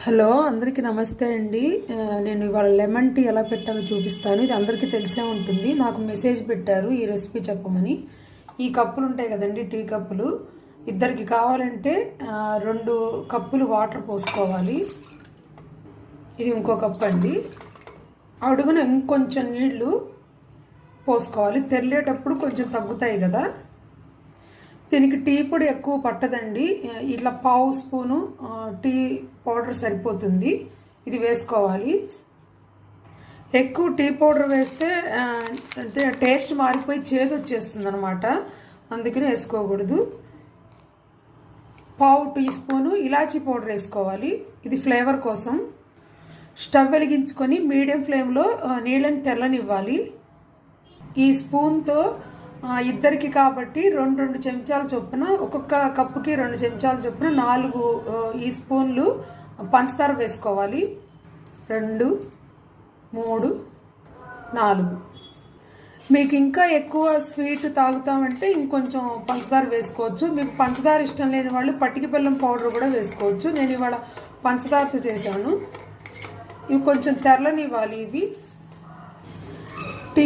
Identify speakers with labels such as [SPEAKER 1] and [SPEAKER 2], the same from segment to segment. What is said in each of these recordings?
[SPEAKER 1] Hello అందరికీ నమస్తే అండి. నేను ఇవాళ లెమన్ టీ ఎలా పెట్టాలో చూపిస్తాను. ఇది అందరికీ తెలిసే ఉంటుంది. నాకు మెసేజ్ పెట్టారు ఈ రెసిపీ చెప్పమని. ఈ కప్పులు ఉంటాయి కదండి, టీ కప్పులు. ఇద్దరికి కావాలంటే 2 కప్పులు వాటర్ పోసుకోవాలి. ఇది ఇంకో కప్పు అండి. అడుగున ఇంకొంచెం నీళ్లు పోసుకోవాలి. తెల్లేటప్పుడు కొంచెం తగ్గుతాయి కదా. దీనికి టీ పొడి ఎక్కువ పట్టదండి. ఇట్లా పావు స్పూను టీ పౌడర్ సరిపోతుంది. ఇది వేసుకోవాలి. ఎక్కువ టీ పౌడర్ వేస్తే అంటే టేస్ట్ మారిపోయి చేదు వచ్చేస్తుంది అనమాట. అందుకని వేసుకోకూడదు. పావు టీ స్పూను ఇలాచీ పౌడర్ వేసుకోవాలి. ఇది ఫ్లేవర్ కోసం. స్టవ్ వెలిగించుకొని మీడియం ఫ్లేమ్లో నీళ్ళని తెల్లనివ్వాలి. ఈ స్పూన్తో ఇద్దరికి కాబట్టి 2 చెంచాల చొప్పున, ఒక్కొక్క కప్పుకి 2 చెంచాల చొప్పున 4 ఈ స్పూన్లు పంచదార వేసుకోవాలి. 2, 3, 4. మీకు ఇంకా ఎక్కువ స్వీట్ తాగుతామంటే ఇంకొంచెం పంచదార వేసుకోవచ్చు. మీకు పంచదార ఇష్టం లేని వాళ్ళు పటికి బెల్లం పౌడర్ కూడా వేసుకోవచ్చు. నేను ఇవాళ పంచదారతో చేశాను. ఇవి కొంచెం తెరలనివ్వాలి. ఇవి టీ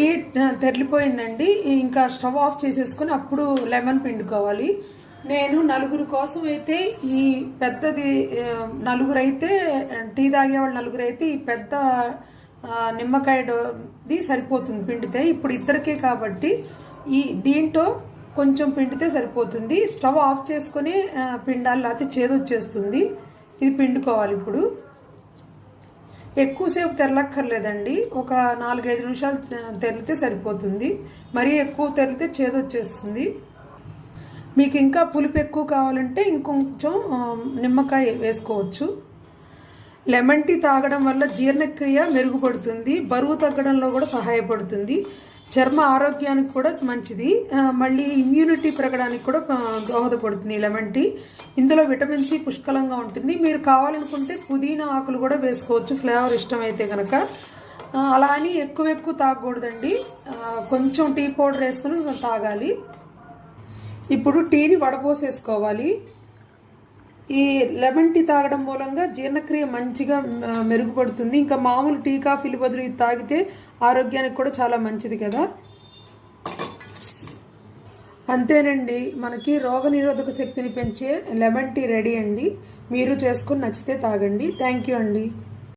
[SPEAKER 1] తెరిలిపోయిందండి. ఇంకా స్టవ్ ఆఫ్ చేసేసుకొని అప్పుడు లెమన్ పిండుకోవాలి. నేను 4 కోసం అయితే ఈ పెద్దది, 4 అయితే టీ తాగేవాళ్ళు 4 అయితే ఈ పెద్ద నిమ్మకాయది సరిపోతుంది పిండితే. ఇప్పుడు ఇద్దరికే కాబట్టి దీంట్లో కొంచెం పిండితే సరిపోతుంది. స్టవ్ ఆఫ్ చేసుకొని పిండాలి, లేకపోతే చేదు వచ్చేస్తుంది. ఇది పిండుకోవాలి. ఇప్పుడు ఎక్కువసేపు తెరలక్కర్లేదండి. ఒక 4-5 నిమిషాలు తెరిలితే సరిపోతుంది. మరీ ఎక్కువ తెరిలితే చేదు వచ్చేస్తుంది. మీకు ఇంకా పులుపు ఎక్కువ కావాలంటే ఇంకొంచెం నిమ్మకాయ వేసుకోవచ్చు. లెమన్ టీ తాగడం వల్ల జీర్ణక్రియ మెరుగుపడుతుంది. బరువు తగ్గడంలో కూడా సహాయపడుతుంది. చర్మ ఆరోగ్యానికి కూడా మంచిది. మళ్ళీ ఇమ్యూనిటీ పెరగడానికి కూడా దోహదపడుతుంది ఈ లెమన్ టీ. ఇందులో విటమిన్ సి పుష్కలంగా ఉంటుంది. మీరు కావాలనుకుంటే పుదీనా ఆకులు కూడా వేసుకోవచ్చు, ఫ్లేవర్ ఇష్టమైతే కనుక. అలా అని ఎక్కువ తాగకూడదండి. కొంచెం టీ పౌడర్ వేసుకుని తాగాలి. ఇప్పుడు టీని వడపోసేసుకోవాలి. ఈ లెమన్ టీ తాగడం మూలంగా జీర్ణక్రియ మంచిగా మెరుగుపడుతుంది. ఇంకా మామూలు టీ కాఫీలు బదులు ఇది తాగితే ఆరోగ్యానికి కూడా చాలా మంచిది కదా. అంతేనండి, మనకి రోగనిరోధక శక్తిని పెంచే లెమన్ టీ రెడీ అండి. మీరు చేసుకుని నచ్చితే తాగండి. థ్యాంక్ యూ అండి.